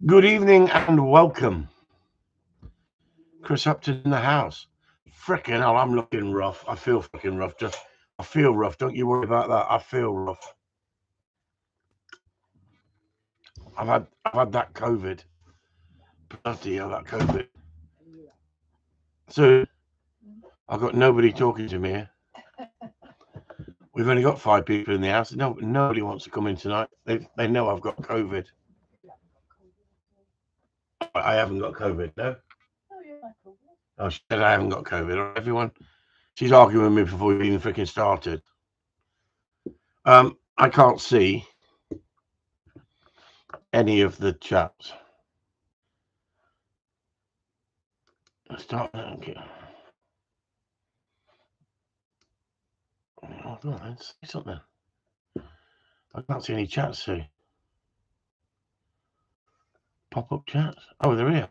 Good evening and welcome. Chris Upton in the house. Frickin' hell, I'm looking rough. I feel fucking rough. I feel rough. Don't you worry about that. I feel rough. I've had that COVID. Bloody hell, that COVID. So I've got nobody talking to me here. We've only got 5 people in the house. Nobody wants to come in tonight. They know I've got COVID. I haven't got COVID, no. Oh, she said I haven't got COVID. Everyone, she's arguing with me before we even freaking started. I can't see any of the chats. Start. Okay. Oh, go on, say something. I can't see any chats. See pop-up chats. Oh, they're here.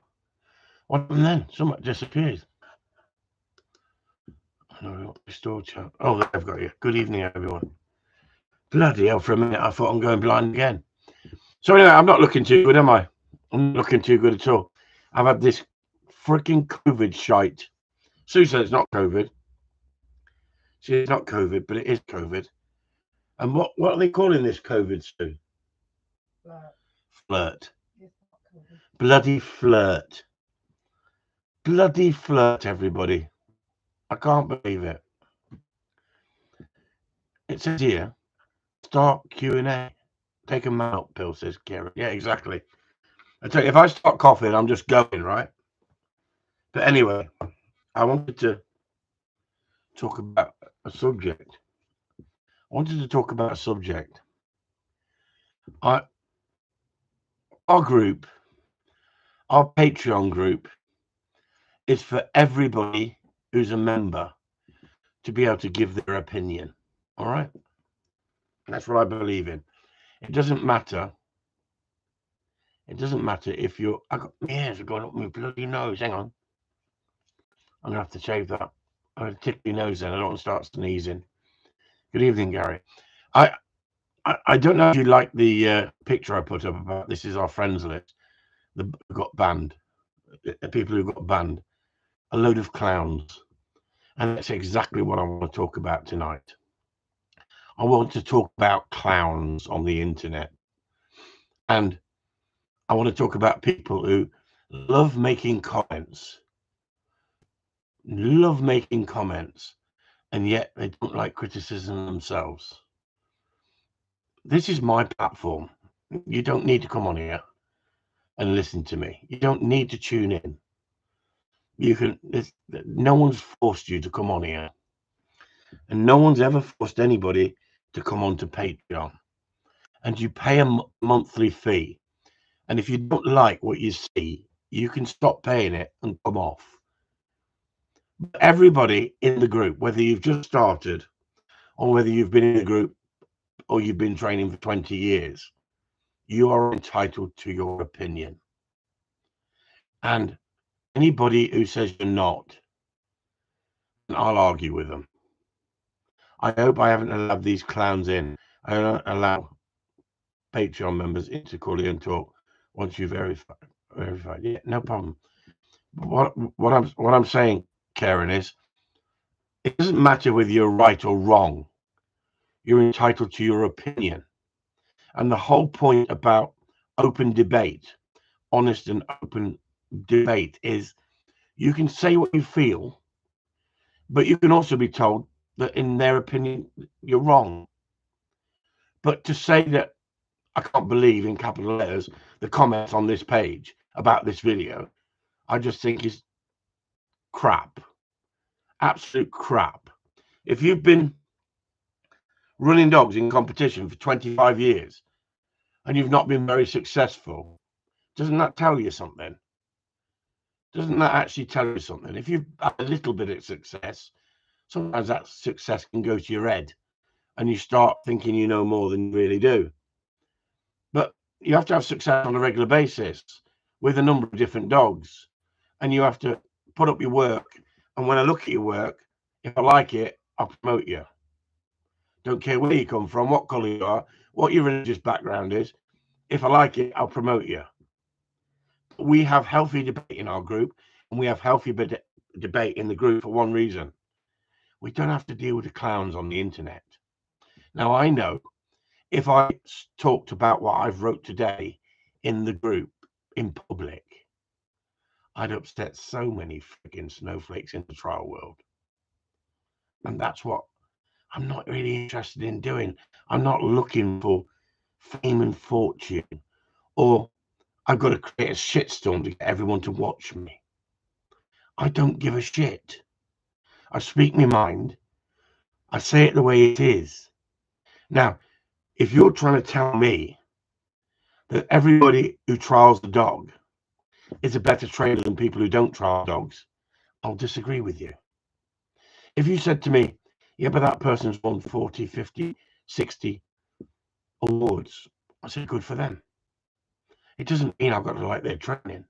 What happened then? Something disappeared. No, restore chat. Oh, they've got you. Good evening, everyone. Bloody hell! For a minute, I thought I'm going blind again. So anyway, I'm not looking too good, am I? I'm not looking too good at all. I've had this freaking COVID shite. Sue said it's not COVID. She said it's not COVID, but it is COVID. And what are they calling this COVID, Sue? Flirt. Bloody flirt. Bloody flirt, everybody. I can't believe it. It says here, start Q&A. Take a mouth pill, says Karen. Yeah, exactly. I tell you, if I start coughing, I'm just going, right? But anyway, I wanted to talk about a subject. Our group, our Patreon group, is for everybody who's a member to be able to give their opinion. All right? That's what I believe in. It doesn't matter. It doesn't matter if you're. I got my ears are going up my bloody nose. Hang on. I'm gonna have to shave that. I'm gonna tickle your nose then. I don't want to start sneezing. Good evening, Gary. I don't know if you like the picture I put up about this is our friends list. The got banned. The people who got banned. A load of clowns. And that's exactly what I want to talk about tonight. I want to talk about clowns on the internet. And I want to talk about people who love making comments, and yet they don't like criticism themselves. This is my platform. You don't need to come on here and listen to me. You don't need to tune in. No one's forced you to come on here, and no one's ever forced anybody to come on to Patreon. And you pay a monthly fee. And if you don't like what you see, you can stop paying it and come off. But everybody in the group, whether you've just started or whether you've been in the group or you've been training for 20 years, you are entitled to your opinion. And anybody who says you're not, I'll argue with them. I hope I haven't allowed these clowns in. I don't allow Patreon members into Corleone Talk once you verify. Yeah, no problem. What I'm saying, Karen, is it doesn't matter whether you're right or wrong. You're entitled to your opinion. And the whole point about open debate, honest and open debate, is you can say what you feel, but you can also be told that in their opinion, you're wrong. But to say that I can't believe in capital letters the comments on this page about this video, I just think is crap. Absolute crap. If you've been running dogs in competition for 25 years and you've not been very successful, doesn't that tell you something? Doesn't that actually tell you something? If you've had a little bit of success, sometimes that success can go to your head and you start thinking you know more than you really do. But you have to have success on a regular basis with a number of different dogs, and you have to put up your work. And when I look at your work, if I like it, I'll promote you. Don't care where you come from, what colour you are, what your religious background is. If I like it, I'll promote you. we have healthy debate in our group, and we have healthy debate in the group for one reason. We don't have to deal with the clowns on the internet. Now, I know if I talked about what I've wrote today in the group in public, I'd upset so many freaking snowflakes in the trial world. And that's what I'm not really interested in doing. I'm not looking for fame and fortune, or I've got to create a shitstorm to get everyone to watch me. I don't give a shit. I speak my mind. I say it the way it is. Now, if you're trying to tell me that everybody who trials the dog is a better trainer than people who don't trial dogs, I'll disagree with you. If you said to me, yeah, but that person's won 40, 50, 60 awards, I said, good for them. It doesn't mean I've got to like their training.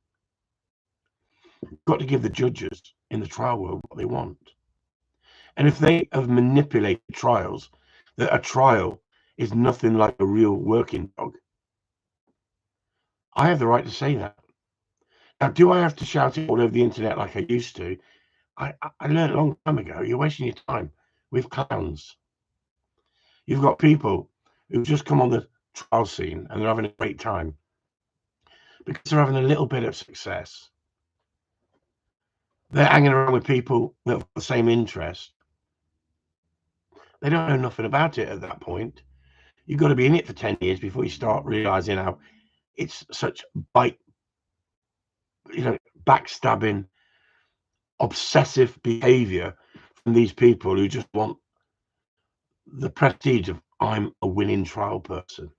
You've got to give the judges in the trial world what they want. And if they have manipulated trials, that a trial is nothing like a real working dog, I have the right to say that. Now, do I have to shout it all over the internet like I used to? I learned a long time ago, you're wasting your time with clowns. You've got people who just come on the trial scene and they're having a great time because they're having a little bit of success. They're hanging around with people that have the same interest. They don't know nothing about it at that point. You've got to be in it for 10 years before you start realizing how it's such backstabbing, obsessive behavior from these people who just want the prestige of I'm a winning trial person.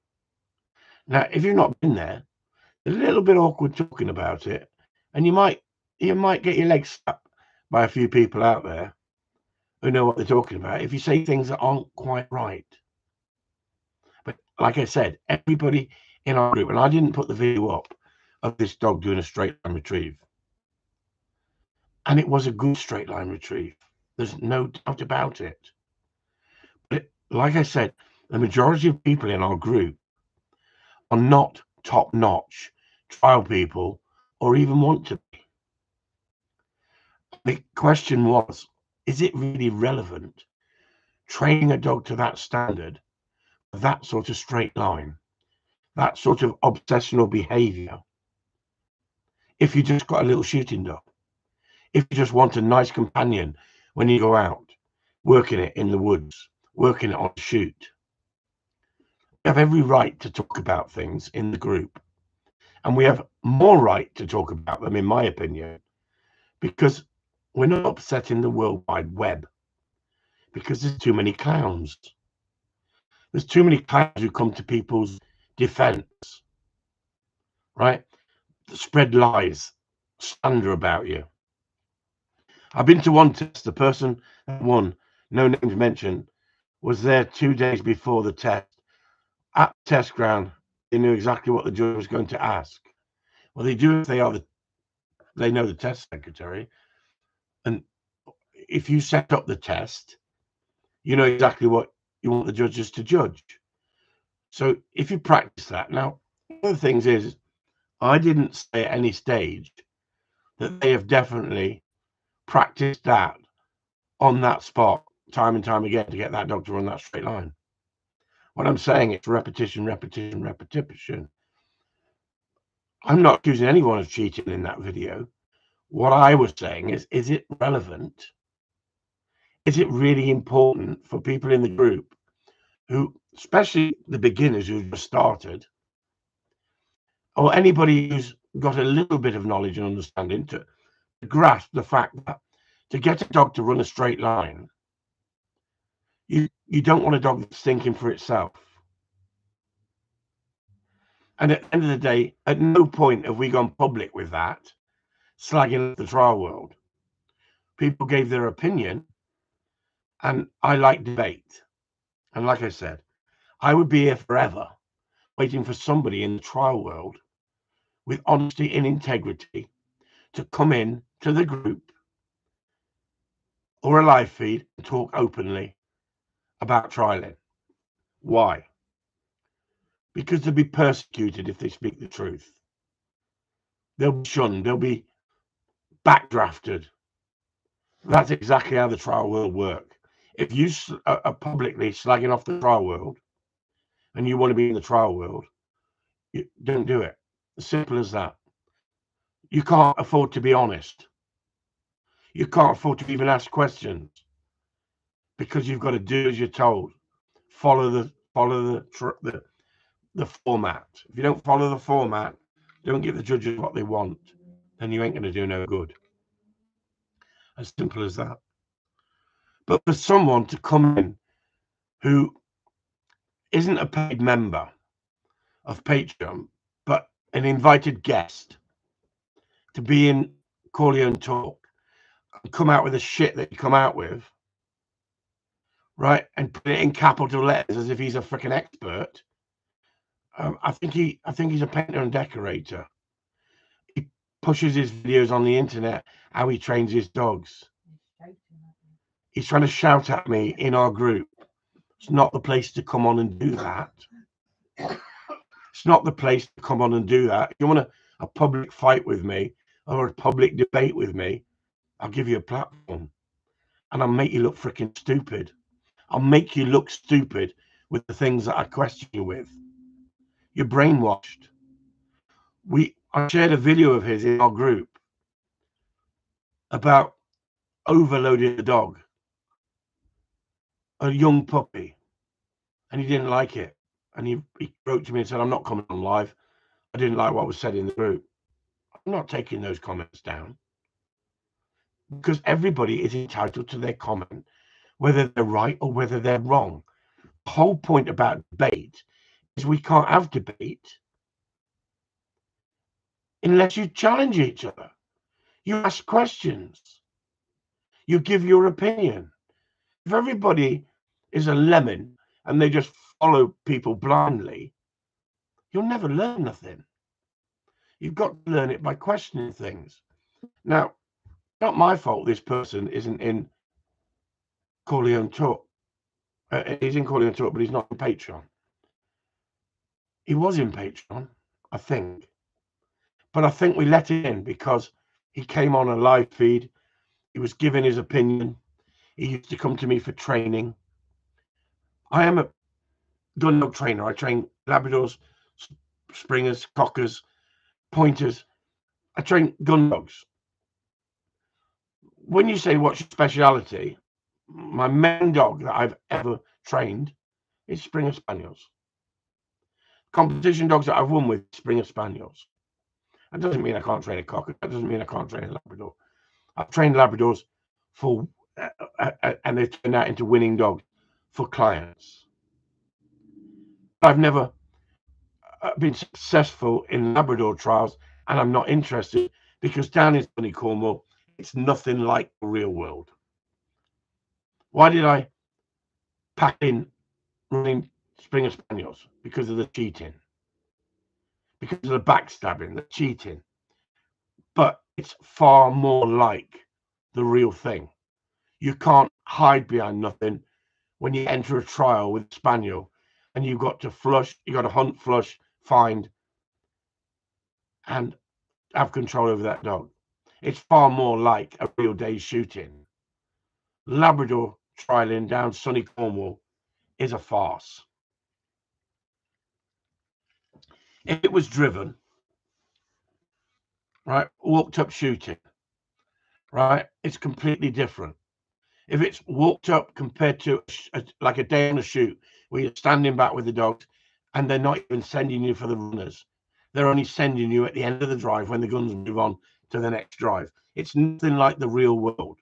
Now, if you've not been there, it's a little bit awkward talking about it, and you might get your legs slapped by a few people out there who know what they're talking about if you say things that aren't quite right. But like I said, everybody in our group, and I didn't put the video up of this dog doing a straight line retrieve, and it was a good straight line retrieve. There's no doubt about it. But like I said, the majority of people in our group are not top-notch trial people or even want to be. The question was, is it really relevant training a dog to that standard, that sort of straight line, that sort of obsessional behavior, if you just got a little shooting dog, if you just want a nice companion when you go out, working it in the woods, working it on a shoot? We have every right to talk about things in the group, and we have more right to talk about them, in my opinion, because we're not upsetting the World Wide Web, because there's too many clowns. There's too many clowns who come to people's defense, right? Spread lies, slander about you. I've been to one test. The person that won, no names mentioned, was there 2 days before the test. At the test ground, they knew exactly what the judge was going to ask. Well, they do if they know the test secretary. And if you set up the test, you know exactly what you want the judges to judge. So if you practice that, now, one of the things is, I didn't say at any stage that they have definitely practiced that on that spot time and time again to get that dog to run that straight line. What I'm saying is repetition, repetition, repetition. I'm not accusing anyone of cheating in that video. What I was saying is it relevant? Is it really important for people in the group who, especially the beginners who've just started, or anybody who's got a little bit of knowledge and understanding, to grasp the fact that to get a dog to run a straight line, you don't want a dog that's thinking for itself. And at the end of the day, at no point have we gone public with that, slagging the trial world. People gave their opinion, and I like debate. And like I said, I would be here forever waiting for somebody in the trial world with honesty and integrity to come in to the group or a live feed and talk openly about trialing. Why? Because they'll be persecuted if they speak the truth. They'll be shunned. They'll be backdrafted. That's exactly how the trial world work. If you are publicly slagging off the trial world and you want to be in the trial world, you don't do it. As simple as that. You can't afford to be honest. You can't afford to even ask questions because you've got to do as you're told. Follow the format. If you don't follow the format, don't give the judges what they want, then you ain't going to do no good. As simple as that. But for someone to come in who isn't a paid member of Patreon, but an invited guest to be in Corleone Talk and come out with the shit that you come out with, right, and put it in capital letters as if he's a freaking expert. I think he's a painter and decorator. He pushes his videos on the internet how he trains his dogs. He's trying to shout at me in our group. It's not the place to come on and do that. It's not the place to come on and do that. If you want a public fight with me or a public debate with me, I'll give you a platform and I'll make you look freaking stupid. I'll make you look stupid with the things that I question you with. You're brainwashed. I shared a video of his in our group about overloading the dog, a young puppy, and he didn't like it. And he wrote to me and said, I'm not coming on live. I didn't like what was said in the group. I'm not taking those comments down because everybody is entitled to their comment, whether they're right or whether they're wrong. The whole point about debate is we can't have debate unless you challenge each other. You ask questions. You give your opinion. If everybody is a lemon and they just follow people blindly, you'll never learn nothing. You've got to learn it by questioning things. Now, not my fault this person isn't in Corleone Talk. He's in Corleone Talk, but he's not in Patreon. He was in Patreon, I think. But I think we let him in because he came on a live feed. He was giving his opinion. He used to come to me for training. I am a gun dog trainer. I train Labradors, Springers, Cockers, Pointers. I train gun dogs. When you say what's your speciality, my main dog that I've ever trained is Springer Spaniels. Competition dogs that I've won with Springer Spaniels. That doesn't mean I can't train a Cocker. That doesn't mean I can't train a Labrador. I've trained Labradors for, and they've turned out into winning dogs for clients. I've never been successful in Labrador trials, and I'm not interested because down in sunny Cornwall, it's nothing like the real world. Why did I pack in running Springer Spaniels? Because of the cheating, because of the backstabbing, the cheating. But it's far more like the real thing. You can't hide behind nothing when you enter a trial with a Spaniel and you've got to flush, you've got to hunt, flush, find, and have control over that dog. It's far more like a real day's shooting. Labrador trialing down sunny Cornwall is a farce. If it was driven, right, walked up shooting, right, it's completely different. If it's walked up compared to like a day on a shoot where you're standing back with the dogs and they're not even sending you for the runners, they're only sending you at the end of the drive when the guns move on to the next drive. It's nothing like the real world.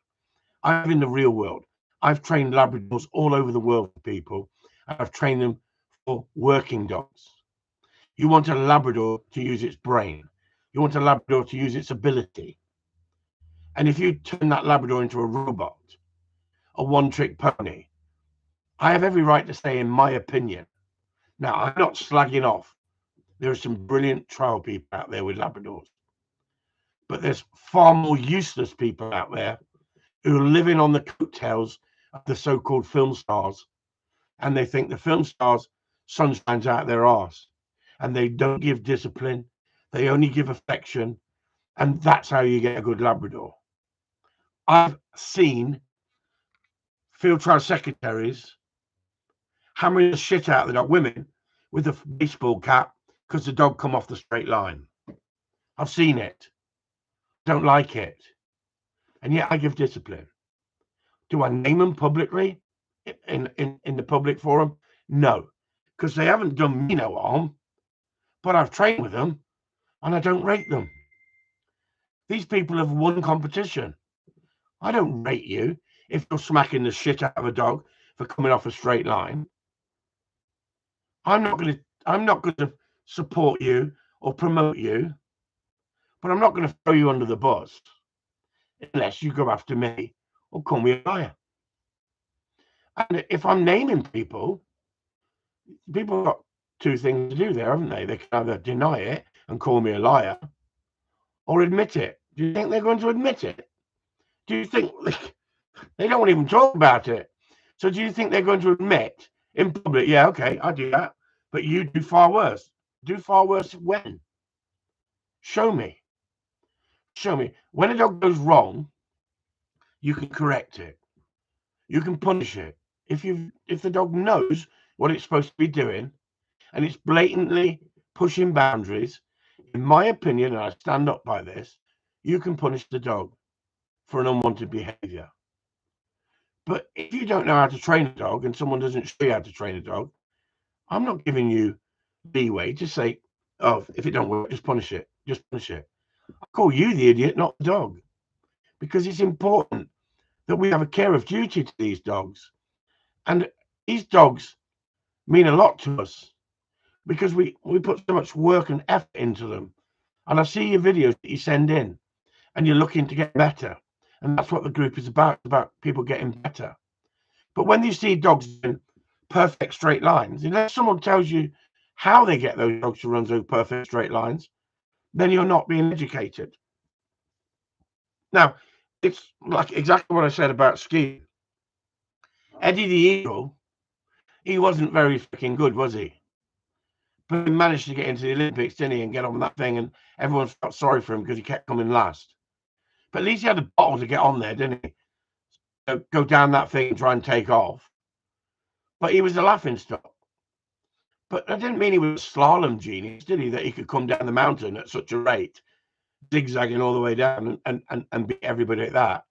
I'm in the real world. I've trained Labradors all over the world for people. I've trained them for working dogs. You want a Labrador to use its brain. You want a Labrador to use its ability. And if you turn that Labrador into a robot, a one-trick pony, I have every right to say, in my opinion. Now, I'm not slagging off. There are some brilliant trial people out there with Labradors. But there's far more useless people out there who are living on the coattails of the so-called film stars. And they think the film stars, sun shines out their arse. And they don't give discipline. They only give affection. And that's how you get a good Labrador. I've seen field trial secretaries hammering the shit out of the dog, women with a baseball cap because the dog come off the straight line. I've seen it. Don't like it. And yet I give discipline. Do I name them publicly in the public forum? No, because they haven't done me no harm, but I've trained with them and I don't rate them. These people have won competition. I don't rate you if you're smacking the shit out of a dog for coming off a straight line. I'm not going to support you or promote you, but I'm not going to throw you under the bus unless you go after me or call me a liar. And if I'm naming people have got two things to do there, haven't they? They can either deny it and call me a liar or admit it. Do you think they're going to admit it? Do you think they don't want to even talk about it? So do you think they're going to admit in public, yeah, okay, I do that, but you do far worse? Do far worse when? Show me. Show me. When a dog goes wrong, you can correct it. You can punish it. If the dog knows what it's supposed to be doing and it's blatantly pushing boundaries, in my opinion, and I stand up by this, you can punish the dog for an unwanted behavior. But if you don't know how to train a dog and someone doesn't show you how to train a dog, I'm not giving you leeway to say, oh, if it don't work, just punish it. Just punish it. I call you the idiot, not the dog, because it's important that we have a care of duty to these dogs. And these dogs mean a lot to us because we put so much work and effort into them. And I see your videos that you send in and you're looking to get better. And that's what the group is about people getting better. But when you see dogs in perfect straight lines, unless someone tells you how they get those dogs to run those perfect straight lines, then you're not being educated. Now, it's like exactly what I said about skiing. Eddie the Eagle, he wasn't very freaking good, was he? But he managed to get into the Olympics, didn't he, and get on that thing, and everyone felt sorry for him because he kept coming last. But at least he had a bottle to get on there, didn't he? So go down that thing and try and take off. But he was a laughing stock. But that didn't mean he was a slalom genius, did he? That he could come down the mountain at such a rate, zigzagging all the way down and beat everybody at that.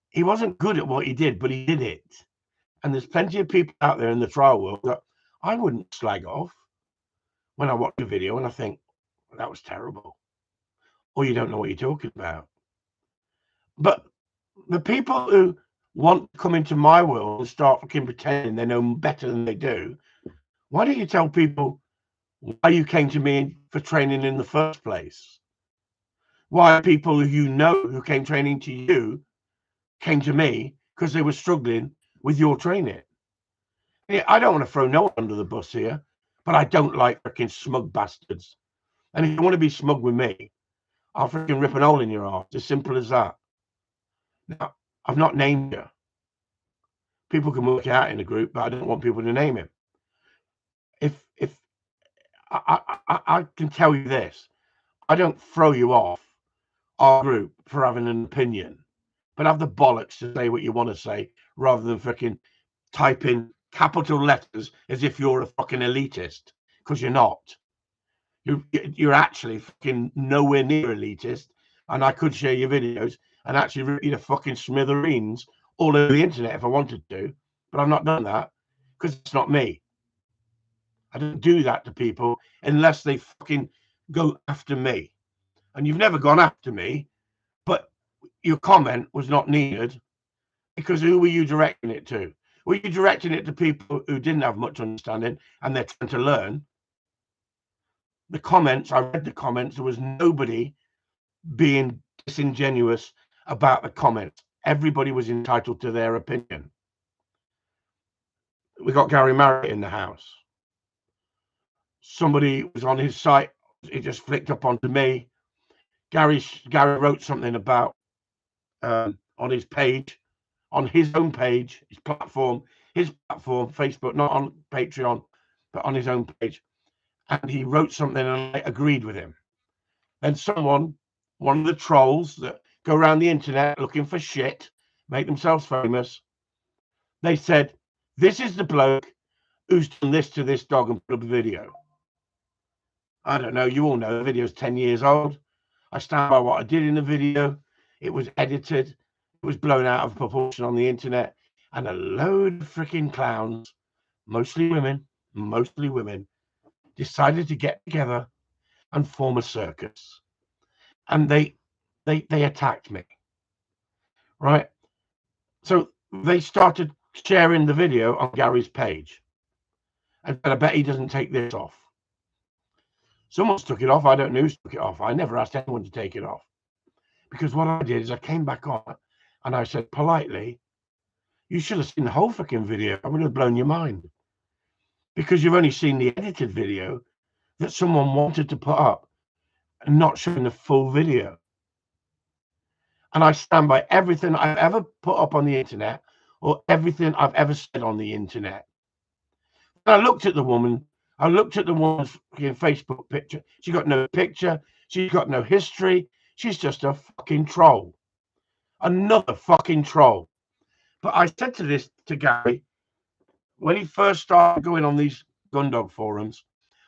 He wasn't good at what he did, but he did it. And there's plenty of people out there in the trial world that I wouldn't slag off when I watch a video and I think, that was terrible. Or you don't know what you're talking about. But the people who want to come into my world and start fucking pretending they know better than they do, why don't you tell people why you came to me for training in the first place? Why people you know who came training to you came to me because they were struggling with your training. Yeah, I don't want to throw no one under the bus here, but I don't like freaking smug bastards. And if you want to be smug with me, I'll freaking rip an hole in your arse. As simple as that. Now, I've not named you. People can work it out in a group, but I don't want people to name him. If I can tell you this, I don't throw you off our group for having an opinion, but have the bollocks to say what you want to say rather than freaking type in capital letters as if you're a fucking elitist, because you're not. You're actually fucking nowhere near elitist, and I could share your videos and actually rip you to fucking smithereens all over the internet if I wanted to, but I've not done that because it's not me. I don't do that to people unless they fucking go after me. And you've never gone after me, but your comment was not needed because who were you directing it to? Were you directing it to people who didn't have much understanding and they're trying to learn? The comments, I read the comments, there was nobody being disingenuous about the comments. Everybody was entitled to their opinion. We got Gary Marriott in the house. Somebody was on his site, it just flicked up onto me. Gary wrote something about on his page, on his own page, his platform, Facebook, not on Patreon, but on his own page. And he wrote something and I agreed with him. Then someone one of the trolls that go around the internet looking for shit, make themselves famous. They said, this is the bloke who's done this to this dog, and put up a video. I don't know. You all know the video's 10 years old. I stand by what I did in the video. It was edited. It was blown out of proportion on the internet. And a load of freaking clowns, mostly women, decided to get together and form a circus. And they attacked me. Right? So they started sharing the video on Gary's page. And I bet he doesn't take this off. Someone's took it off. I don't know who's took it off. I never asked anyone to take it off. Because what I did is I came back on and I said politely, you should have seen the whole freaking video. I would have blown your mind. Because you've only seen the edited video that someone wanted to put up and not showing the full video. And I stand by everything I've ever put up on the internet or everything I've ever said on the internet. And I looked at the woman. I looked at the woman's Facebook picture. She got no picture. She's got no history. She's just a fucking troll. Another fucking troll. But I said to Gary, when he first started going on these Gundog forums,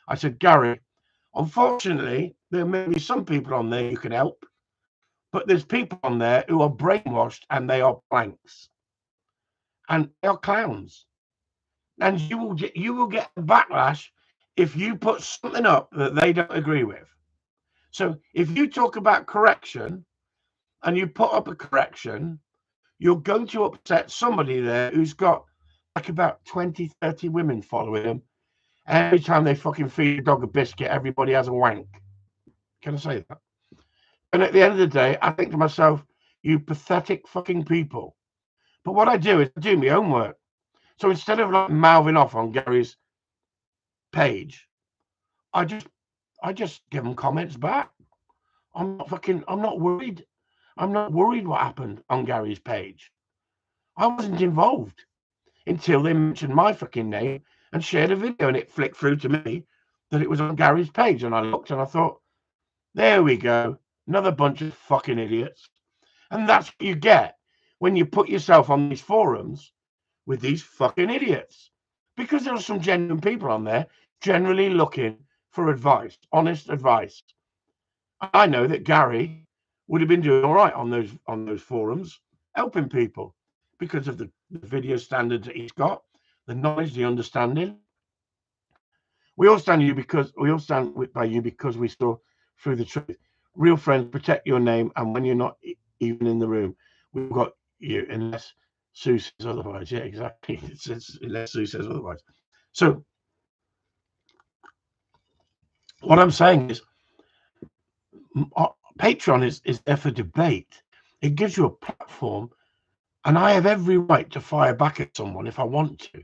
I said, Gary, unfortunately, there may be some people on there you can help, but there's people on there who are brainwashed and they are planks. And they are clowns. And you will get a backlash if you put something up that they don't agree with. So if you talk about correction and you put up a correction, you're going to upset somebody there who's got like about 20, 30 women following them. Every time they fucking feed a dog a biscuit, everybody has a wank. Can I say that? And at the end of the day, I think to myself, you pathetic fucking people. But what I do is I do my own work. So instead of like mouthing off on Gary's page, I just give them comments back. I'm not worried. I'm not worried what happened on Gary's page. I wasn't involved until they mentioned my fucking name and shared a video, and it flicked through to me that it was on Gary's page. And I looked and I thought, there we go. Another bunch of fucking idiots. And that's what you get when you put yourself on these forums with these fucking idiots. Because there are some genuine people on there generally looking for advice, honest advice. I know that Gary would have been doing all right on those forums, helping people because of the video standards that he's got, the knowledge, the understanding. We all stand by you because we saw through the truth. Real friends protect your name, and when you're not even in the room, we've got you, unless Sue says otherwise. Yeah, exactly. It says unless Sue says otherwise. So what I'm saying is, Patreon is there for debate. It gives you a platform, and I have every right to fire back at someone if I want to.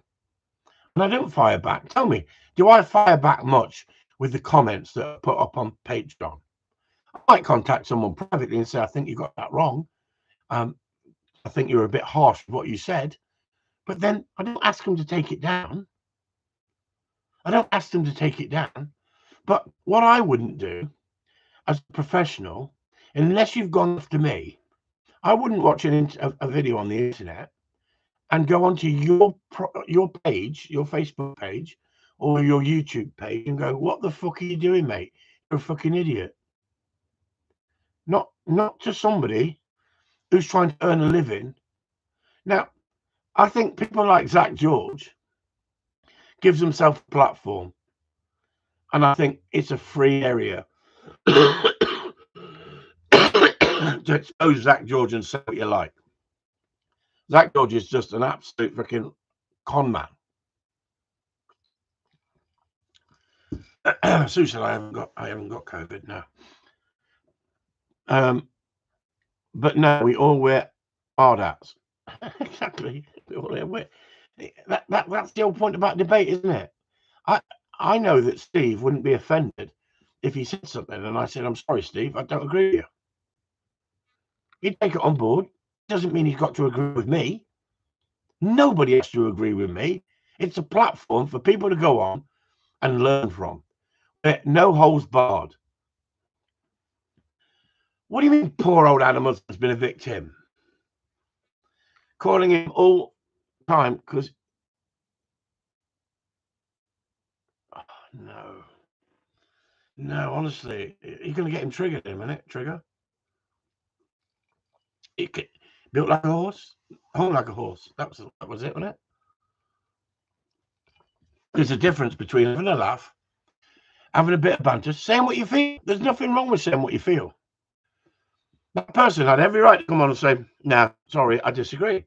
And I don't fire back. Tell me, do I fire back much with the comments that are put up on Patreon? I might contact someone privately and say, I think you got that wrong. I think you're a bit harsh with what you said. But then I don't ask them to take it down. But what I wouldn't do as a professional, unless you've gone after me, I wouldn't watch a video on the internet and go onto your page, your Facebook page, or your YouTube page and go, what the fuck are you doing, mate? You're a fucking idiot. Not to somebody who's trying to earn a living. Now, I think people like Zach George gives himself a platform. And I think it's a free area to expose Zach George and say what you like. Zach George is just an absolute freaking con man. Sue said I haven't got COVID now. But no, we all wear hard hats. Exactly. That's the whole point about debate, isn't it? I know that Steve wouldn't be offended if he said something and I said, I'm sorry, Steve, I don't agree with you. He'd take it on board. Doesn't mean he's got to agree with me. Nobody has to agree with me. It's a platform for people to go on and learn from. No holds barred. What do you mean poor old animals has been a victim? Calling him all the time because... Oh, no, honestly, you're going to get him triggered in a minute. Trigger. Built like a horse, hung like a horse. That was it, wasn't it? There's a difference between having a laugh, having a bit of banter, saying what you feel. There's nothing wrong with saying what you feel. That person had every right to come on and say, "Nah, sorry, I disagree."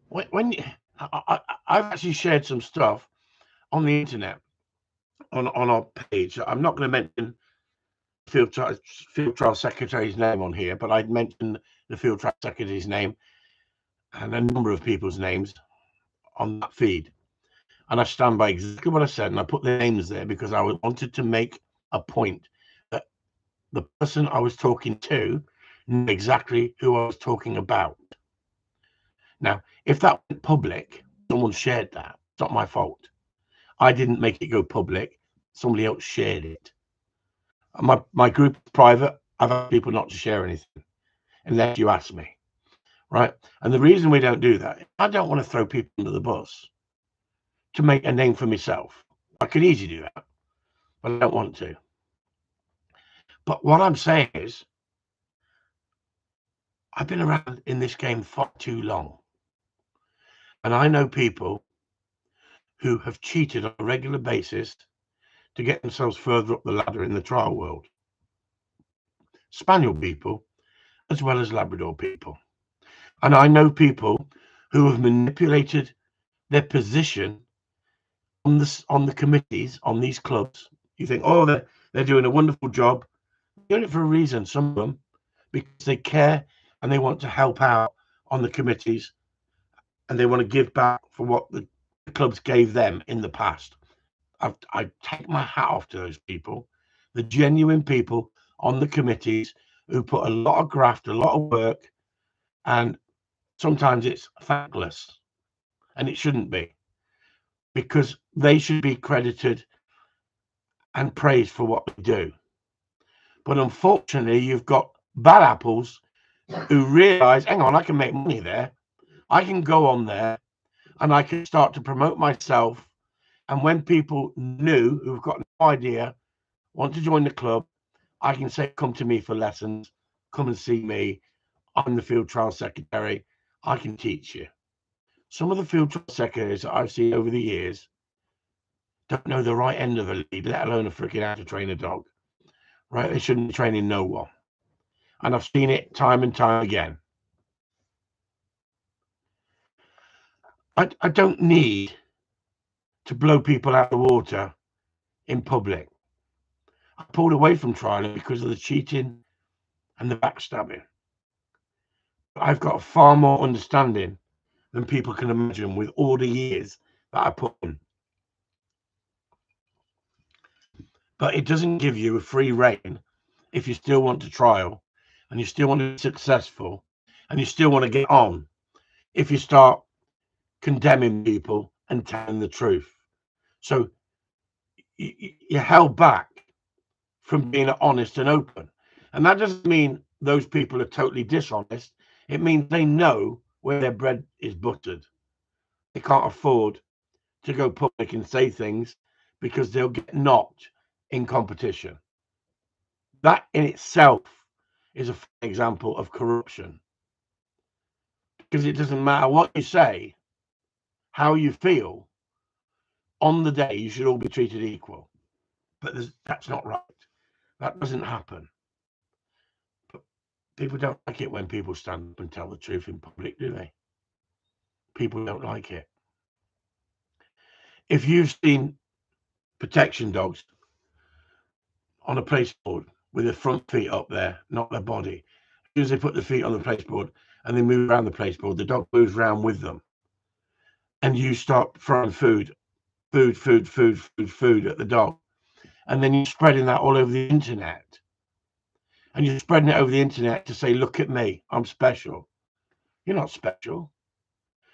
When I've actually shared some stuff on the internet on our page. I'm not going to mention field trial secretary's name on here, but I'd mention the field trial secretary's name and a number of people's names on that feed. And I stand by exactly what I said, and I put the names there because I wanted to make a point that the person I was talking to knew exactly who I was talking about. Now, if that went public, someone shared that. It's not my fault. I didn't make it go public. Somebody else shared it. My group is private. I've asked people not to share anything unless you ask me, right? And the reason we don't do that, I don't want to throw people under the bus to make a name for myself. I could easily do that, but I don't want to. But what I'm saying is, I've been around in this game far too long. And I know people who have cheated on a regular basis to get themselves further up the ladder in the trial world. Spaniel people, as well as Labrador people. And I know people who have manipulated their position on the committees, on these clubs. You think, oh, they're doing a wonderful job. They're doing it for a reason, some of them, because they care and they want to help out on the committees and they want to give back for what the clubs gave them in the past. I take my hat off to those people, the genuine people on the committees who put a lot of graft, a lot of work, and sometimes it's thankless, and it shouldn't be, because they should be credited and praised for what they do. But unfortunately, you've got bad apples who realize, hang on, I can make money there. I can go on there and I can start to promote myself. And when people new who've got no idea want to join the club, I can say, come to me for lessons, come and see me. I'm the field trial secretary. I can teach you. Some of the field trial secretaries that I've seen over the years don't know the right end of the lead, let alone a freaking how to train a dog. Right? They shouldn't be training no one. And I've seen it time and time again. I don't need to blow people out of the water in public. I pulled away from trialing because of the cheating and the backstabbing. I've got far more understanding than people can imagine with all the years that I put in. But it doesn't give you a free rein if you still want to trial and you still want to be successful and you still want to get on, if you start condemning people and telling the truth. So you're held back from being honest and open. And that doesn't mean those people are totally dishonest. It means they know where their bread is buttered. They can't afford to go public and say things because they'll get knocked in competition. That in itself is an example of corruption, because it doesn't matter what you say, how you feel. On the day, you should all be treated equal. But that's not right. That doesn't happen. But people don't like it when people stand up and tell the truth in public, do they? People don't like it. If you've seen protection dogs on a placeboard with their front feet up there, not their body, as soon as they put their feet on the placeboard and they move around the placeboard, the dog moves around with them. And you start throwing food at the dog. And then you're spreading that all over the internet. And you're spreading it over the internet to say, look at me, I'm special. You're not special.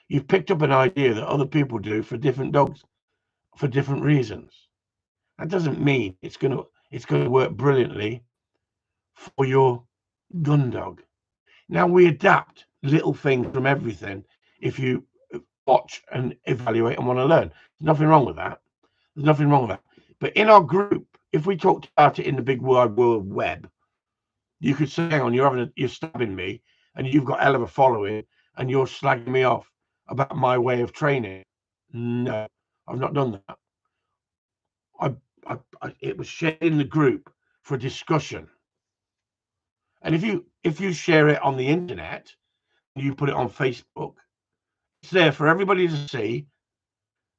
You've picked up an idea that other people do for different dogs for different reasons. That doesn't mean it's going to it's going to work brilliantly for your gun dog. Now, we adapt little things from everything if you watch and evaluate and want to learn. There's nothing wrong with that. There's nothing wrong with that. But in our group, if we talked about it in the big wide world web, you could say, hang on, you're stabbing me and you've got hell of a following and you're slagging me off about my way of training. No, I've not done that. It was shared in the group for discussion. And if you share it on the internet, you put it on Facebook, it's there for everybody to see.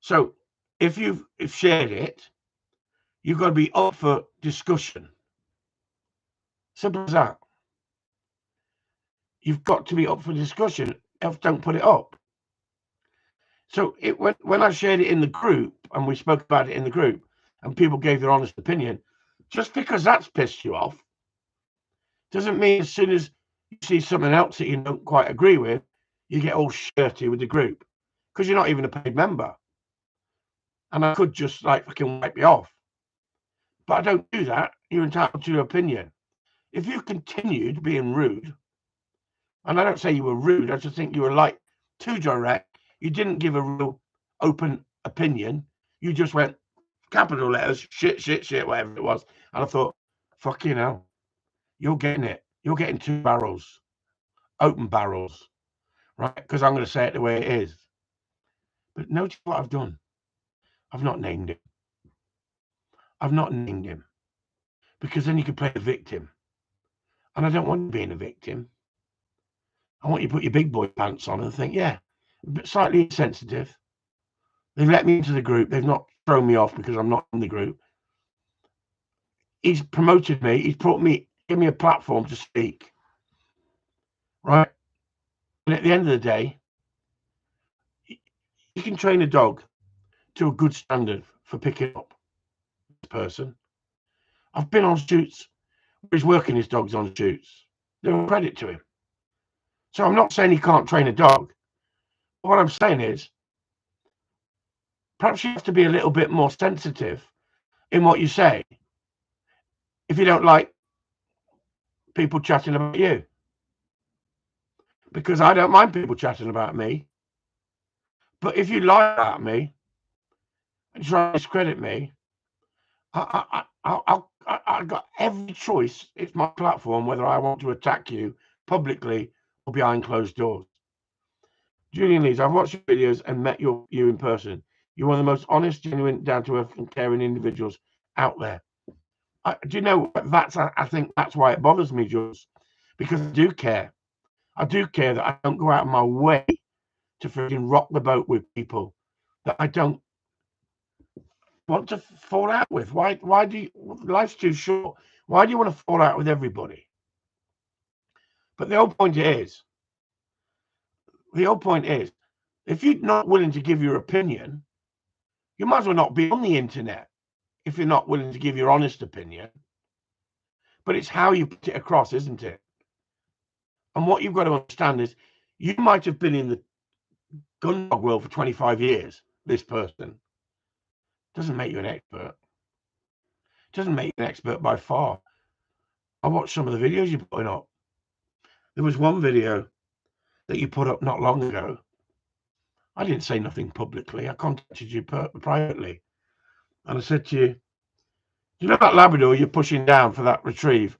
So if you've shared it, you've got to be up for discussion. Simple as that. You've got to be up for discussion. Else don't put it up. So when I shared it in the group and we spoke about it in the group and people gave their honest opinion, just because that's pissed you off doesn't mean as soon as you see something else that you don't quite agree with, you get all shirty with the group because you're not even a paid member. And I could just like fucking wipe you off. But I don't do that. You're entitled to your opinion. If you continued being rude, and I don't say you were rude, I just think you were like too direct. You didn't give a real open opinion. You just went capital letters, shit, whatever it was. And I thought, fucking hell, you're getting it. You're getting 2 barrels, open barrels, right? Because I'm going to say it the way it is. But notice what I've done. I've not named him. I've not named him. Because then you can play the victim. And I don't want you being a victim. I want you to put your big boy pants on and think, yeah, a bit slightly insensitive. They've let me into the group. They've not thrown me off because I'm not in the group. He's promoted me. He's given me a platform to speak. Right? And at the end of the day, you can train a dog to a good standard for picking up this person. I've been on shoots where he's working his dogs on shoots. No credit to him. So I'm not saying he can't train a dog. What I'm saying is, perhaps you have to be a little bit more sensitive in what you say if you don't like people chatting about you. Because I don't mind people chatting about me. But if you lie about me and try to discredit me, I've got every choice. It's my platform whether I want to attack you publicly or behind closed doors. Julian Lees, I've watched your videos and met you in person. You're one of the most honest, genuine, down-to-earth and caring individuals out there. Do you know, I think that's why it bothers me, Jules, because I do care. I do care that I don't go out of my way to freaking rock the boat with people that I don't want to fall out with. Why do you, life's too short. Why do you want to fall out with everybody? But the whole point is, if you're not willing to give your opinion, you might as well not be on the internet if you're not willing to give your honest opinion. But it's how you put it across, isn't it? And what you've got to understand is you might have been in the gun dog world for 25 years, this person. Doesn't make you an expert. Doesn't make you an expert by far. I watched some of the videos you're putting up. There was one video that you put up not long ago. I didn't say nothing publicly. I contacted you privately. And I said to you, you know that Labrador you're pushing down for that retrieve?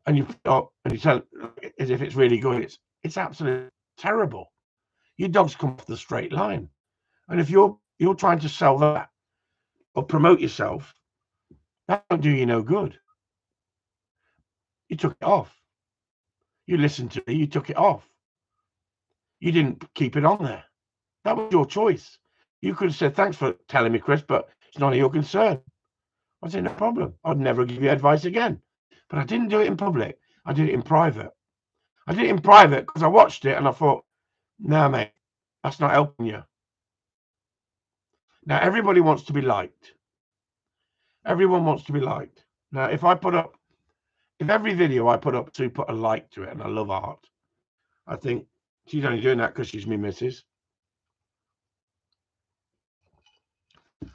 And you and you tell as if it's really good. It's absolutely terrible. Your dog's come off the straight line. And if you're trying to sell that or promote yourself, that won't do you no good. You took it off. You listened to me, you took it off. You didn't keep it on there. That was your choice. You could have said, thanks for telling me, Chris, but it's none of your concern. I said, no problem. I'd never give you advice again. But I didn't do it in public. I did it in private. I did it in private because I watched it and I thought, no, mate, that's not helping you. Now, everybody wants to be liked. Everyone wants to be liked. Now, if every video I put up, Sue put a like to it, and I love art, I think she's only doing that because she's me missus.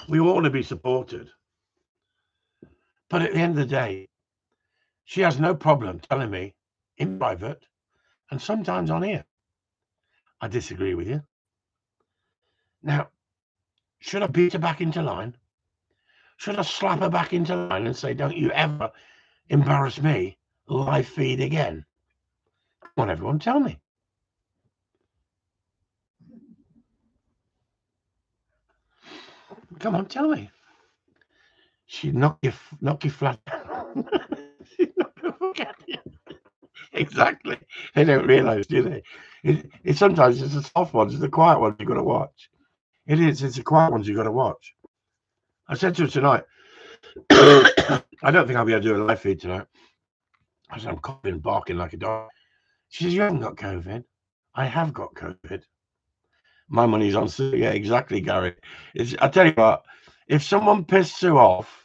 We all want to be supported. But at the end of the day, she has no problem telling me in private and sometimes on here, I disagree with you. Now, should I beat her back into line? Should I slap her back into line and say, don't you ever embarrass me live feed again? Come on, everyone, tell me. Come on, tell me. She'd knock you flat down. She'd knock you forget you. Exactly. They don't realise, do they? It sometimes it's the soft ones, it's the quiet ones you've got to watch. It is. It's the quiet ones you've got to watch. I said to her tonight, I don't think I'll be able to do a live feed tonight. I said, I'm coughing, barking like a dog. She says, you haven't got COVID. I have got COVID. My money's on Sue. Yeah, exactly, Gary. I tell you what, if someone pissed Sue off,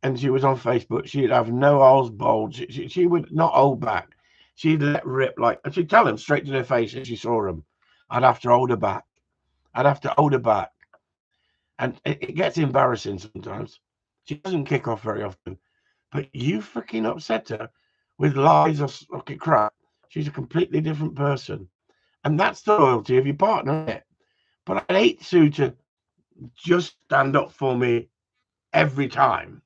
and she was on Facebook, she'd have no holes bowled. She would not hold back. She'd let rip and she'd tell them straight to their face if she saw them. I'd have to hold her back. And it gets embarrassing sometimes. She doesn't kick off very often. But you freaking upset her with lies or fucking crap. She's a completely different person. And that's the loyalty of your partner, isn't it? But I'd hate Sue to just stand up for me every time.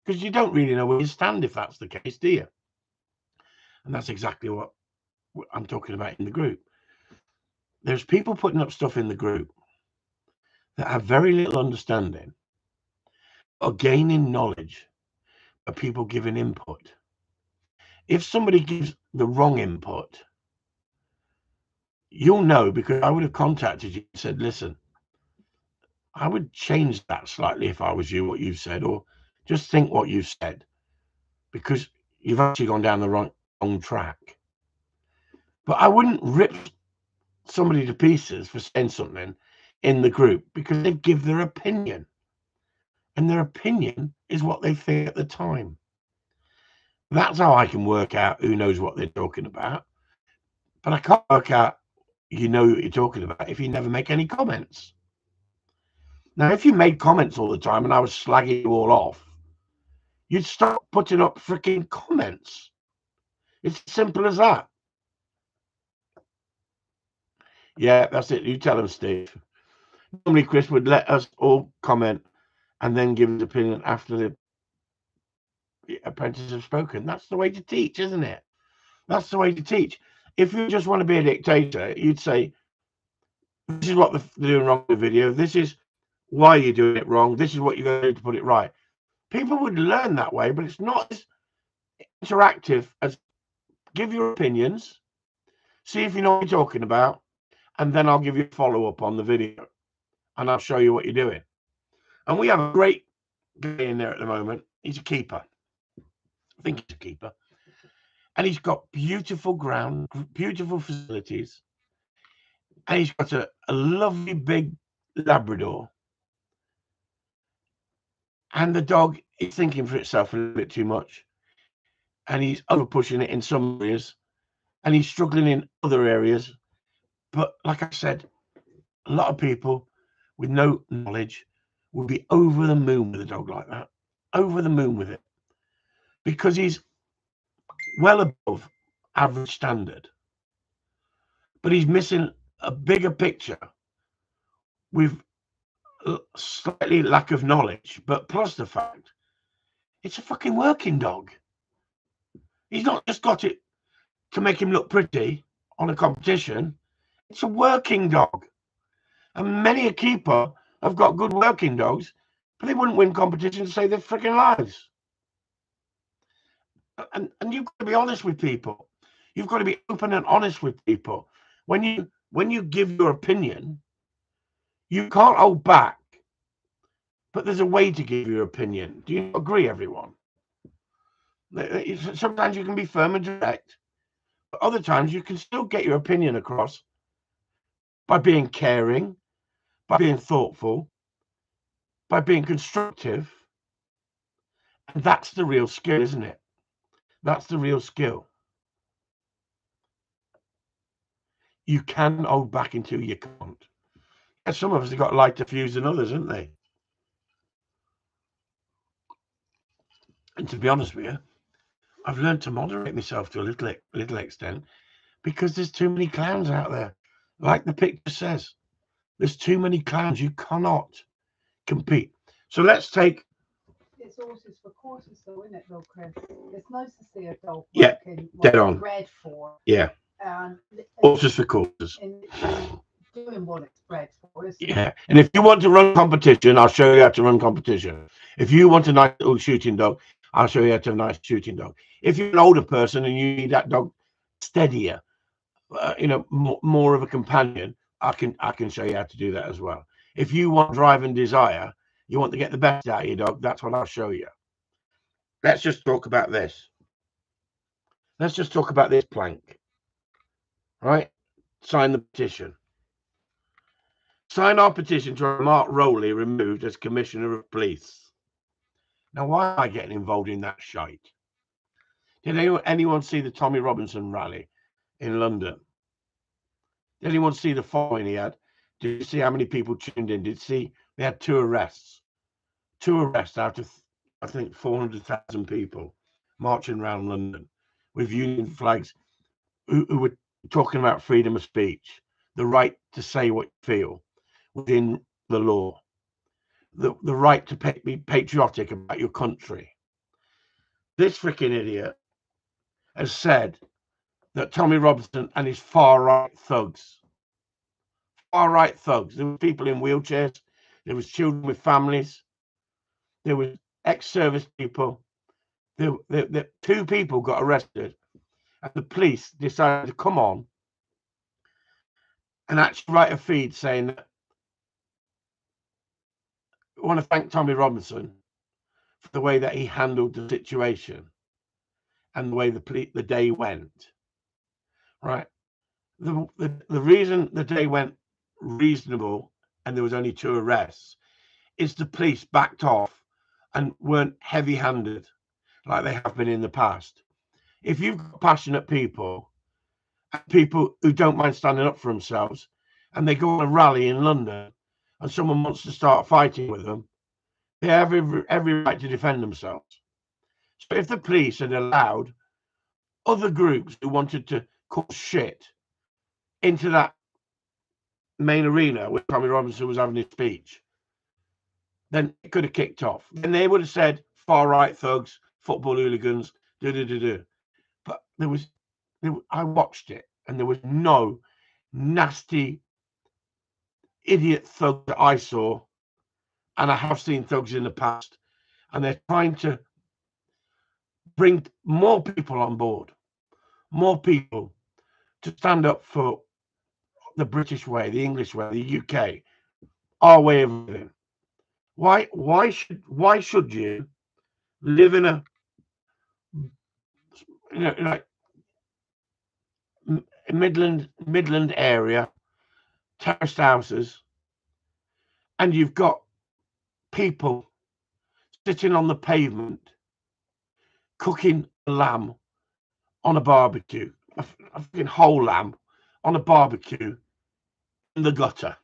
Because you don't really know where you stand if that's the case, do you? And that's exactly what I'm talking about in the group. There's people putting up stuff in the group that have very little understanding or gaining knowledge of people giving input. If somebody gives the wrong input, you'll know, because I would have contacted you and said, listen, I would change that slightly if I was you, what you've said, or just think what you've said, because you've actually gone down the wrong track. But I wouldn't rip somebody to pieces for saying something in the group, because they give their opinion, and their opinion is what they think at the time. That's how I can work out who knows what they're talking about. But I can't work out you know what you're talking about if you never make any comments. Now, if you made comments all the time and I was slagging you all off, you'd stop putting up freaking comments. It's as simple as that. Yeah, that's it. You tell them, Steve. Normally, Chris would let us all comment and then give his opinion after the apprentices have spoken. That's the way to teach, isn't it? That's the way to teach. If you just want to be a dictator, you'd say, this is what they're doing wrong in the video. This is why you're doing it wrong. This is what you're going to do to put it right. People would learn that way, but it's not as interactive as give your opinions, see if you know what you're talking about, and then I'll give you a follow-up on the video, and I'll show you what you're doing. And we have a great guy in there at the moment. He's a keeper. I think he's a keeper. And he's got beautiful ground, beautiful facilities. And he's got a lovely big Labrador. And the dog is thinking for itself a little bit too much. And he's over pushing it in some areas. And he's struggling in other areas. But like I said, a lot of people with no knowledge would be over the moon with a dog like that. Over the moon with it. Because he's well above average standard. But he's missing a bigger picture with slightly lack of knowledge. But plus the fact, it's a fucking working dog. He's not just got it to make him look pretty on a competition. It's a working dog. And many a keeper have got good working dogs, but they wouldn't win competitions to save their freaking lives. And you've got to be honest with people. You've got to be open and honest with people. When you give your opinion, you can't hold back. But there's a way to give your opinion. Do you agree, everyone? Sometimes you can be firm and direct, but other times you can still get your opinion across by being caring, by being thoughtful, by being constructive. And that's the real skill, isn't it? That's the real skill. You can hold back until you can't. And some of us have got lighter fuse than others, haven't they? And to be honest with you, I've learned to moderate myself to a little extent, because there's too many clowns out there. Like the picture says, there's too many clowns. You cannot compete. So let's take. It's horses for courses, though, isn't it, though, Chris? It's nice to see a dog Yeah, working what dead it's on. bred for, Yeah, and horses for courses. and doing what it's bred for, isn't it? Yeah, and if you want to run competition, I'll show you how to run competition. If you want a nice little shooting dog, I'll show you how to have a nice shooting dog. If you're an older person and you need that dog steadier, more of a companion, I can show you how to do that as well. If you want drive and desire, you want to get the best out of your dog, that's what I'll show you. Let's just talk about this. Let's just talk about this plank. Right? Sign the petition. Sign our petition to have Mark Rowley removed as Commissioner of Police. Now, why am I getting involved in that shite? Did anyone see the Tommy Robinson rally in London? Did anyone see the following he had? Did you see how many people tuned in? Did you see they had 2 arrests? 2 arrests out of, I think, 400,000 people marching around London with union flags who were talking about freedom of speech, the right to say what you feel within the law, the right to be patriotic about your country. This freaking idiot has said that Tommy Robinson and his far-right thugs, there were people in wheelchairs, there was children with families, there was ex-service people, there 2 people got arrested, and the police decided to come on and actually write a feed saying that I want to thank Tommy Robinson for the way that he handled the situation and the way the day went. Right. The reason the day went reasonable and there was only 2 arrests is the police backed off and weren't heavy-handed like they have been in the past. If you've got passionate people and people who don't mind standing up for themselves, and they go on a rally in London and someone wants to start fighting with them, they have every right to defend themselves. So if the police had allowed other groups who wanted to cause shit into that main arena where Tommy Robinson was having his speech, then it could have kicked off. Then they would have said far-right thugs, football hooligans, But I watched it, and there was no nasty idiot thug that I saw, and I have seen thugs in the past, and they're trying to bring more people on board, more people to stand up for the British way, the English way, the UK, our way of living. Why should you live in a like Midland area, terraced houses, and you've got people sitting on the pavement cooking lamb on a barbecue, a fucking whole lamb on a barbecue in the gutter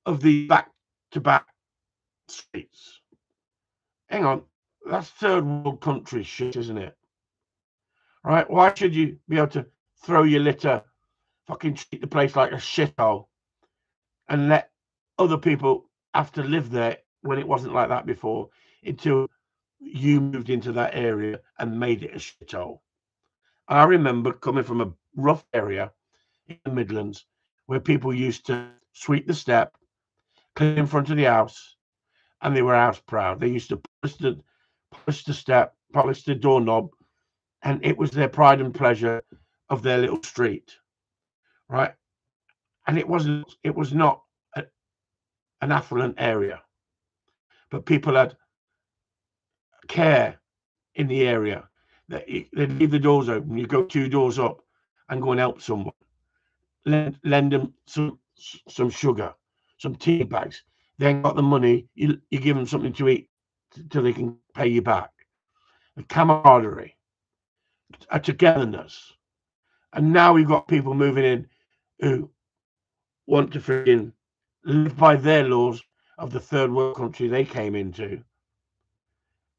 of the back-to-back streets. Hang on, that's 3rd world country shit, isn't it? Right? Why should you be able to throw your litter, fucking treat the place like a shithole, and let other people have to live there when it wasn't like that before, until you moved into that area and made it a shithole? I remember coming from a rough area in the Midlands where people used to sweep the step, clean in front of the house, and they were house proud. They used to polish the step, polish the doorknob, and it was their pride and pleasure of their little street, right? And it was not an affluent area, but people had care in the area. They'd leave the doors open. You go 2 doors up and go and help someone. Lend them some sugar, some tea bags. They ain't got the money. You give them something to eat till they can pay you back. A camaraderie, a togetherness. And now we've got people moving in who want to freaking live by their laws of the 3rd world country they came into,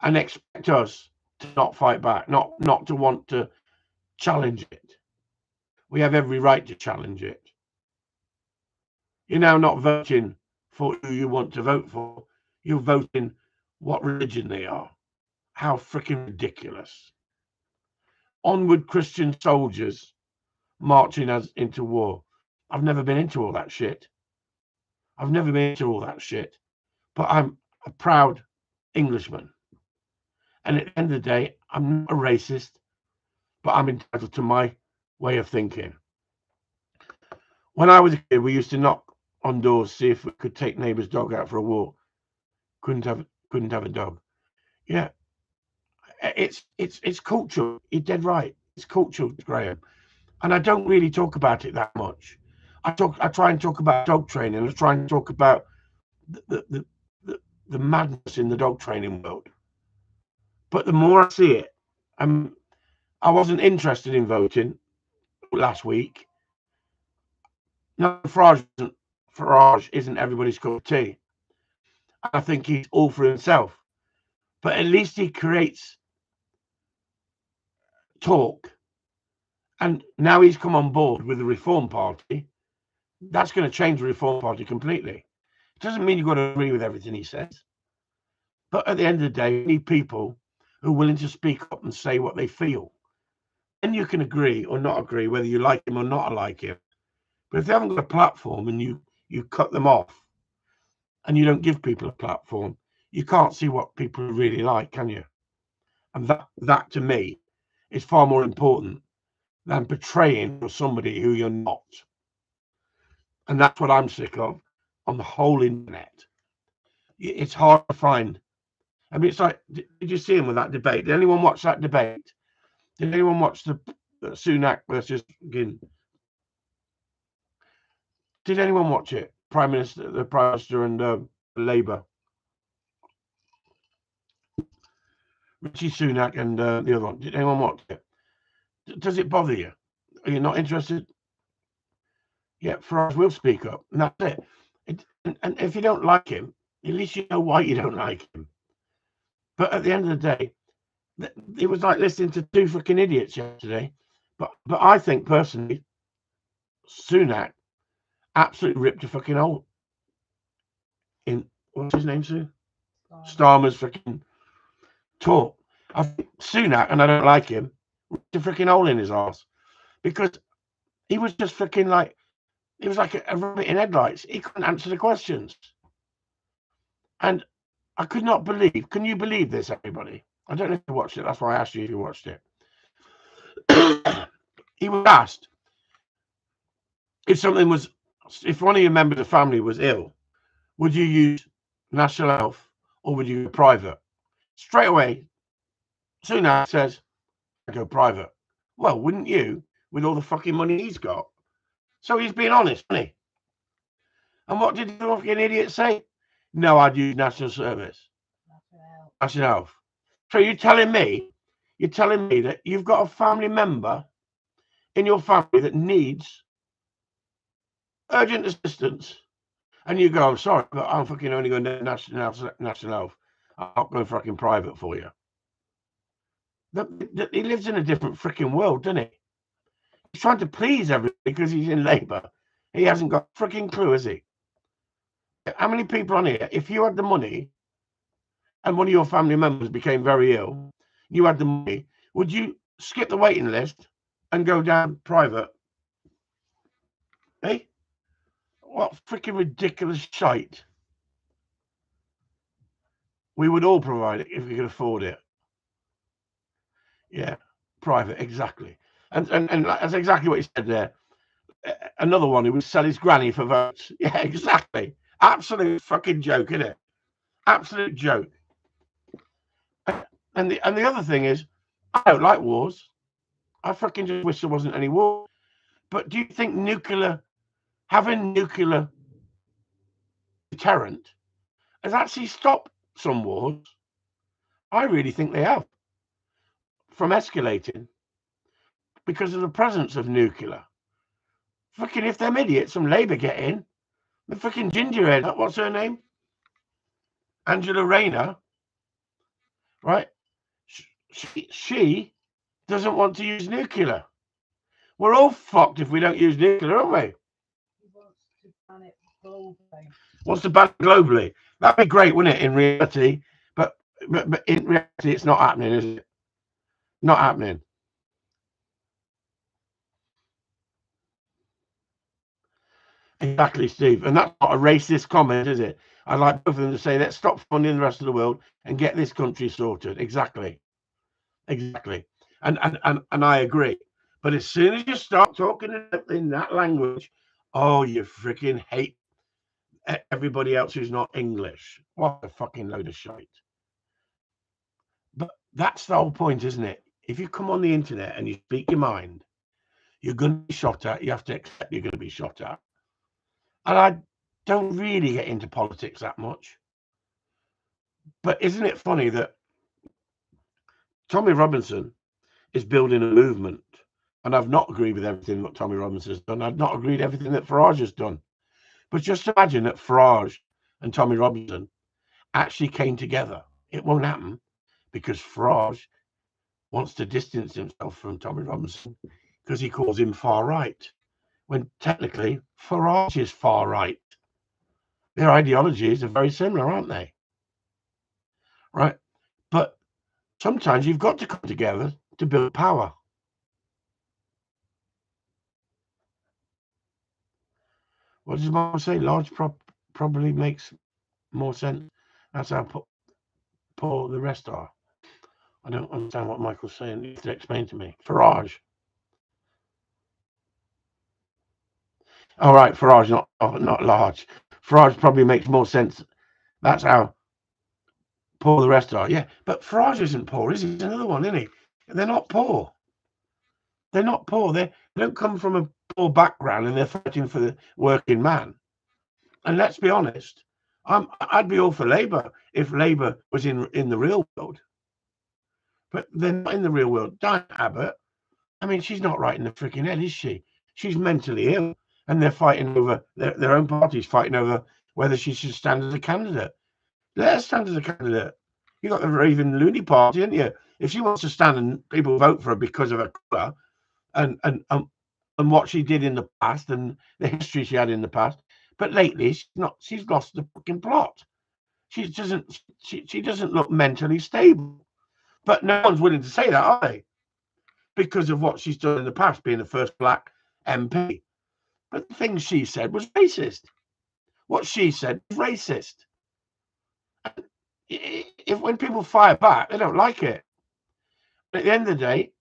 and expect us to not fight back, not to want to challenge it. We have every right to challenge it. You're now not voting for who you want to vote for. You're voting what religion they are. How freaking ridiculous. Onward Christian soldiers marching us into war. I've never been into all that shit. I've never been into all that shit. But I'm a proud Englishman. And at the end of the day, I'm not a racist, but I'm entitled to my way of thinking. When I was a kid, we used to knock on doors, see if we could take neighbour's dog out for a walk. Couldn't have a dog. Yeah. It's cultural. You're dead right. It's cultural, Graham. And I don't really talk about it that much. I try and talk about dog training. I try and talk about the madness in the dog training world. But the more I see it, I wasn't interested in voting last week. No, Farage isn't everybody's cup of tea. I think he's all for himself. But at least he creates talk. And now he's come on board with the Reform Party. That's going to change the Reform Party completely. It doesn't mean you've got to agree with everything he says. But at the end of the day, we need people who are willing to speak up and say what they feel. And you can agree or not agree, whether you like him or not like him. But if they haven't got a platform and you cut them off and you don't give people a platform, you can't see what people really like, can you? And that to me is far more important than portraying somebody who you're not. And that's what I'm sick of on the whole internet. It's hard to find. I mean, it's like, did you see him with that debate? Did anyone watch that debate? Did anyone watch the Sunak versus Ginn? Did anyone watch it? The Prime Minister and Labour. Richie Sunak and the other one. Did anyone watch it? Does it bother you? Are you not interested? Yeah, Farage will speak up, and that's it. And if you don't like him, at least you know why you don't like him. But at the end of the day, it was like listening to two freaking idiots yesterday. But I think personally, Sunak absolutely ripped a fucking hole in, what's his name, Sue? Starmer's freaking talk. I think Sunak, and I don't like him, ripped a freaking hole in his ass because he was just freaking like, it was like a rabbit in headlights. He couldn't answer the questions. And I could not believe, can you believe this, everybody? I don't know if you watched it. That's why I asked you if you watched it. He was asked if one of your members of family was ill, would you use National Health or would you go private? Straight away, Sunak says, I go private. Well, wouldn't you, with all the fucking money he's got? So he's being honest, isn't he? And what did the fucking idiot say? No, I'd use National Service. National Health. So you're telling me that you've got a family member in your family that needs urgent assistance, and you go, I'm sorry, but I'm fucking only going to National Health. I'm not going fucking private for you. He lives in a different freaking world, doesn't he? He's trying to please everybody because he's in Labour. He hasn't got a freaking clue, has he? How many people on here, if you had the money and one of your family members became very ill, you had the money, would you skip the waiting list and go down private? Hey? What freaking ridiculous shite. We would all provide it if we could afford it. Yeah, private, exactly. And that's exactly what he said there. Another one who would sell his granny for votes. Yeah, exactly. Absolute fucking joke, isn't it? Absolute joke. And the other thing is, I don't like wars. I fucking just wish there wasn't any war. But do you think having nuclear deterrent has actually stopped some wars? I really think they have from escalating because of the presence of nuclear. Fucking if them idiots from Labour get in, the fucking gingerhead, what's her name? Angela Rayner, right? she doesn't want to use nuclear. We're all fucked if we don't use nuclear, aren't we? He wants to ban it globally. Wants to ban it globally. That'd be great, wouldn't it, in reality? But in reality, it's not happening, is it? Not happening. Exactly, Steve. And that's not a racist comment, is it? I'd like both of them to say, let's stop funding the rest of the world and get this country sorted. Exactly. Exactly. And I agree. But as soon as you start talking in that language, oh, you freaking hate everybody else who's not English. What a fucking load of shite. But that's the whole point, isn't it? If you come on the internet and you speak your mind, you're going to be shot at. You have to accept you're going to be shot at. And I don't really get into politics that much. But isn't it funny that Tommy Robinson is building a movement? And I've not agreed with everything that Tommy Robinson has done. I've not agreed with everything that Farage has done. But just imagine that Farage and Tommy Robinson actually came together. It won't happen because Farage wants to distance himself from Tommy Robinson because he calls him far right, when technically Farage is far right. Their ideologies are very similar, aren't they? Right? But sometimes you've got to come together to build power. What does Mom say? Large probably makes more sense. That's how poor the rest are. I don't understand what Michael's saying. You have to explain to me. Farage. All right, Farage, not large. Farage probably makes more sense. That's how poor the rest are. Yeah, but Farage isn't poor, is he? He's another one, isn't he? They're not poor. They're not poor. They don't come from a poor background, and they're fighting for the working man. And let's be honest, I'd be all for Labour if Labour was in the real world. But they're not in the real world. Diane Abbott, I mean, she's not right in the freaking head, is she? She's mentally ill, and they're fighting over their own party's fighting over whether she should stand as a candidate. Let her stand as a candidate. You got the raving loony party, haven't you? If she wants to stand and people vote for her because of her colour and what she did in the past and the history she had in the past, but lately she's lost the fucking plot. She doesn't look mentally stable. But no one's willing to say that, are they? Because of what she's done in the past, being the first black MP. But the thing she said was racist. What she said was racist. If when people fire back, they don't like it. But at the end of the day,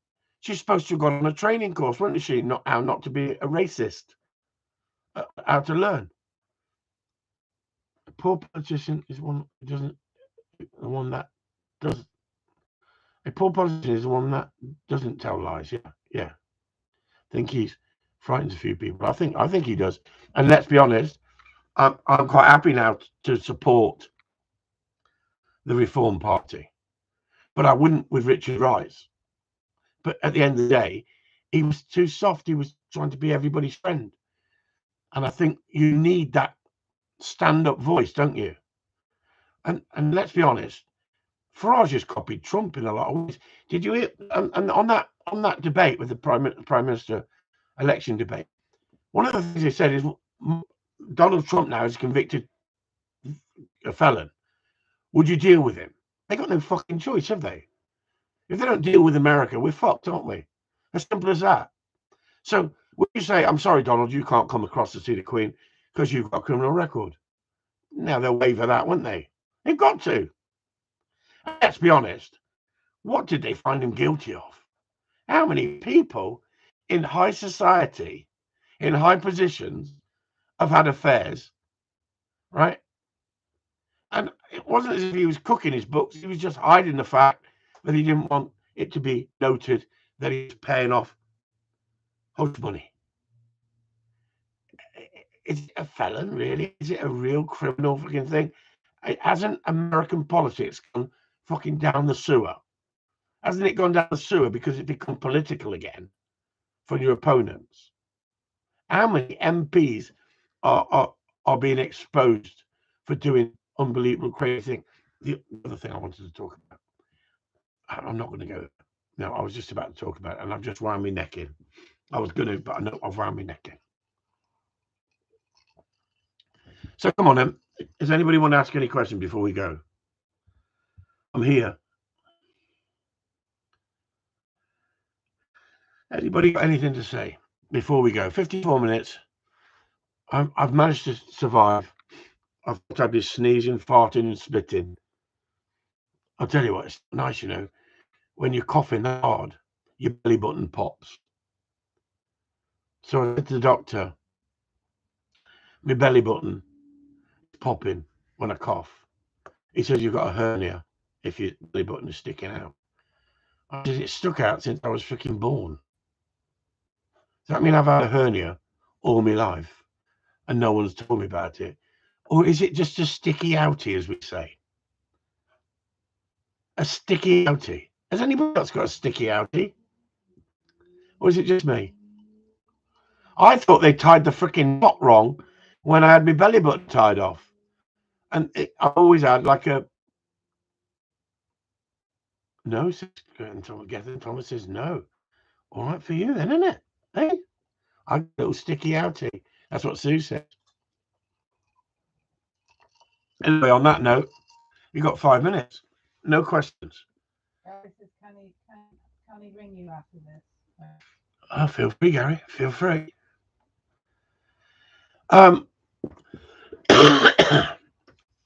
she's supposed to have gone on a training course, wasn't she? How not to be a racist, how to learn. A poor politician is one who doesn't. The one that does. A poor politician is the one that doesn't tell lies. Yeah. I think he's frightens a few people. I think he does. And let's be honest, I'm quite happy now to support the Reform Party, but I wouldn't with Richard Rice. But at the end of the day, he was too soft. He was trying to be everybody's friend, and I think you need that stand-up voice, don't you? And let's be honest, Farage has copied Trump in a lot of ways. Did you hear? And on that debate with the prime minister election debate, one of the things he said is Donald Trump now is convicted a felon. Would you deal with him? They got no fucking choice, have they? If they don't deal with America, we're fucked, aren't we? As simple as that. So would you say, I'm sorry, Donald, you can't come across to see the Queen because you've got a criminal record? Now they'll waiver that, won't they? They've got to. And let's be honest. What did they find him guilty of? How many people in high society, in high positions, have had affairs, right? And it wasn't as if he was cooking his books. He was just hiding the fact that he didn't want it to be noted that he's paying off hush money. Is it a felon, really? Is it a real criminal fucking thing? Hasn't American politics gone fucking down the sewer? Hasn't it gone down the sewer because it's become political again for your opponents? How many MPs are being exposed for doing unbelievable crazy things? The other thing I wanted to talk about. I'm not going to go. No, I was just about to talk about it, and I've just wound my neck in. I was going to, but I know I've wound my neck in. So come on, then. Does anybody want to ask any question before we go? I'm here. Anybody got anything to say before we go? 54 minutes. I've managed to survive. I've had this sneezing, farting, and spitting. I'll tell you what, it's nice, you know, when you're coughing that hard, your belly button pops. So I said to the doctor, my belly button is popping when I cough. He says, you've got a hernia if your belly button is sticking out. I said, it's stuck out since I was freaking born. Does that mean I've had a hernia all my life and no one's told me about it? Or is it just a sticky outie, as we say? A sticky outie. Has anybody else got a sticky outie? Or is it just me? I thought they tied the freaking knot wrong when I had my belly button tied off. And I always had like a... No, Gethin Thomas says no. All right for you then, isn't it? Hey? I got a little sticky outie. That's what Sue said. Anyway, on that note, you got 5 minutes. No questions. Gary says, can he ring you after this? Oh, feel free, Gary. Feel free.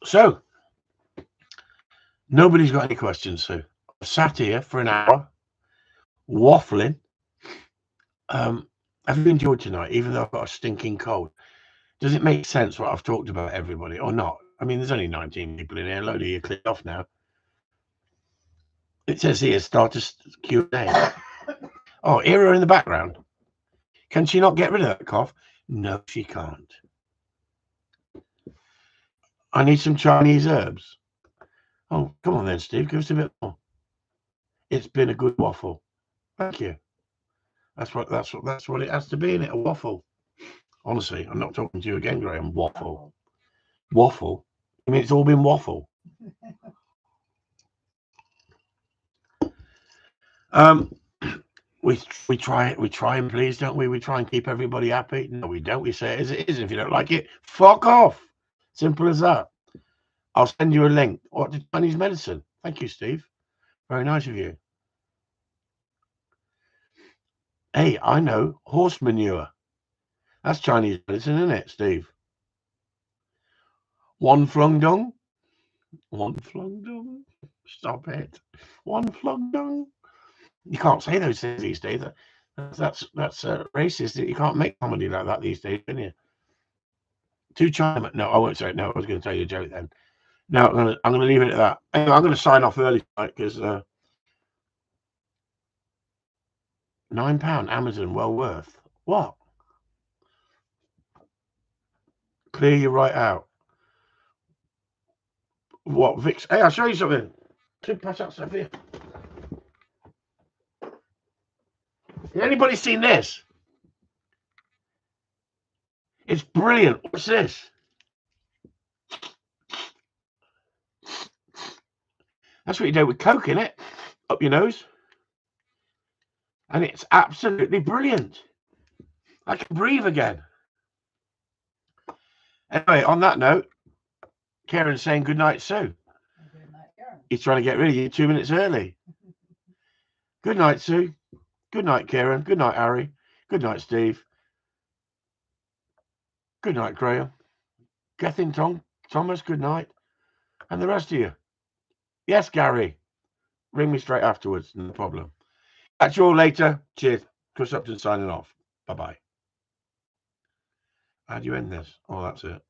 So, nobody's got any questions, Sue. I've sat here for an hour, waffling. Have you enjoyed tonight, even though I've got a stinking cold? Does it make sense what I've talked about, everybody, or not? I mean, there's only 19 people in here. A load of you clicked off now. It says here, start a Q&A. Oh, hear her in the background. Can she not get rid of that cough? No, she can't. I need some Chinese herbs. Oh, come on then, Steve. Give us a bit more. It's been a good waffle. Thank you. That's what it has to be, isn't it? A waffle. Honestly, I'm not talking to you again, Graham. Waffle. Waffle? I mean, it's all been waffle. We try and please, don't we? We try and keep everybody happy. No, we don't. We say it as it is. If you don't like it, fuck off. Simple as that. I'll send you a link. What did Chinese medicine? Thank you, Steve. Very nice of you. Hey, I know horse manure. That's Chinese medicine, isn't it, Steve? One flung dung. One flung dung. Stop it. One flung dung. You can't say those things these days. That's racist. You can't make comedy like that these days, can you? To China. No, I won't say it. No, I was going to tell you a joke then. No, I'm gonna leave it at that. Anyway, I'm going to sign off early tonight because £9 Amazon, well worth. What? Clear you right out. What, Vix? Hey, I'll show you something. Pass out stuff here. Has anybody seen this? It's brilliant. What's this? That's what you do with Coke, innit? Up your nose. And it's absolutely brilliant. I can breathe again. Anyway, on that note, Karen's saying good night, Sue. Good night, Karen. He's trying to get rid of you 2 minutes early. Good night, Sue. Good night, Karen. Good night, Harry. Good night, Steve. Good night, Graham. Gethin Thomas, good night. And the rest of you. Yes, Gary. Ring me straight afterwards. No problem. Catch you all later. Cheers. Chris Upton signing off. Bye-bye. How do you end this? Oh, that's it.